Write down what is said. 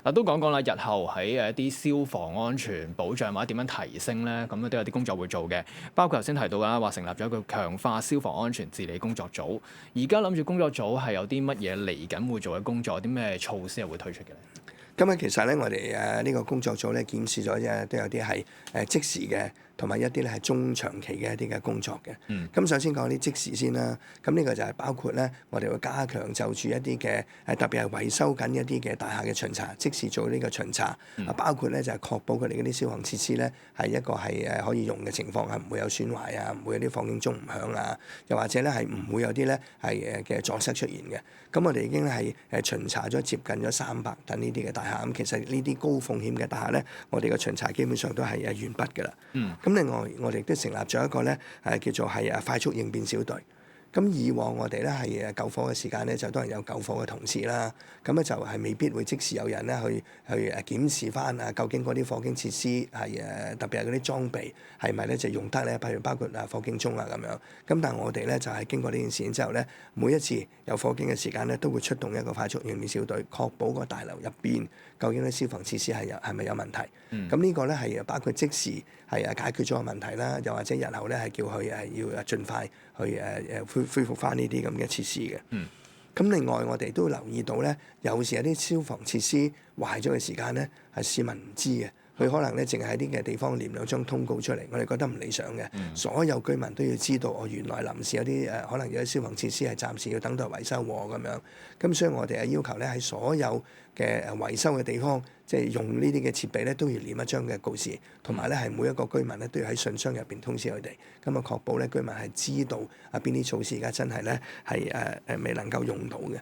嗱，都講講啦，日後喺一啲消防安全保障或者點樣提升咧，咁都有啲工作會做嘅。包括頭先提到啦，話成立咗一個強化消防安全治理工作組。而家諗住工作組係有啲乜嘢嚟緊會做嘅工作，有啲咩措施係會推出嘅咧？咁其實咧，我哋呢個工作組咧檢視咗啫，都有啲係即時嘅，同埋一啲咧係中長期嘅一啲嘅工作嘅。咁首先講啲即時先啦。咁呢個就係包括咧，我哋會加強就住一啲嘅特別係維修緊一啲嘅大廈嘅巡查，即時做呢個巡查。包括咧就係確保佢哋嗰啲消防設施咧係一個係可以用嘅情況，係唔會有損壞啊，唔會有啲火警鐘唔響啊，又或者咧係唔會有啲咧係嘅阻塞出現嘅。咁我哋已經係巡查咗接近咗300棟呢啲嘅大廈。咁其實呢啲高風險嘅大廈咧，我哋嘅巡查基本上都係完畢㗎啦。咁另外我哋都成立咗一個咧叫做係快速應變小隊。咁以往我哋咧係救火嘅時間咧，就當然有救火嘅同事啦。咁咧就係未必會即時有人咧去檢視翻究竟嗰啲火警設施係特別係嗰啲裝備係咪咧就用得咧？譬如包括火警鐘啊咁樣。咁但係我哋咧就係經過呢件事之後咧，每一次有火警嘅時間咧，都會出動一個快速應變小隊，確保個大樓入邊究竟啲消防設施係咪有問題。咁呢個咧係包括即時係解決咗個問題啦，又或者日後咧係叫佢要盡快去恢復翻呢啲咁嘅設施嘅。咁另外我哋都留意到咧，有時有啲消防設施壞咗嘅時間咧，係市民唔知嘅。佢可能咧淨係喺啲嘅地方黏兩張通告出嚟，我哋覺得唔理想嘅。所有居民都要知道，原來臨時有啲可能有啲消防設施係暫時要等待維修喎咁樣。咁所以我哋係要求咧喺所有嘅維修嘅地方，即係用呢啲嘅設備咧，都要黏一張嘅告示，同埋咧係每一個居民咧都要喺信箱入邊通知佢哋，咁確保咧居民係知道邊啲措施而家真係咧係未能夠用到嘅。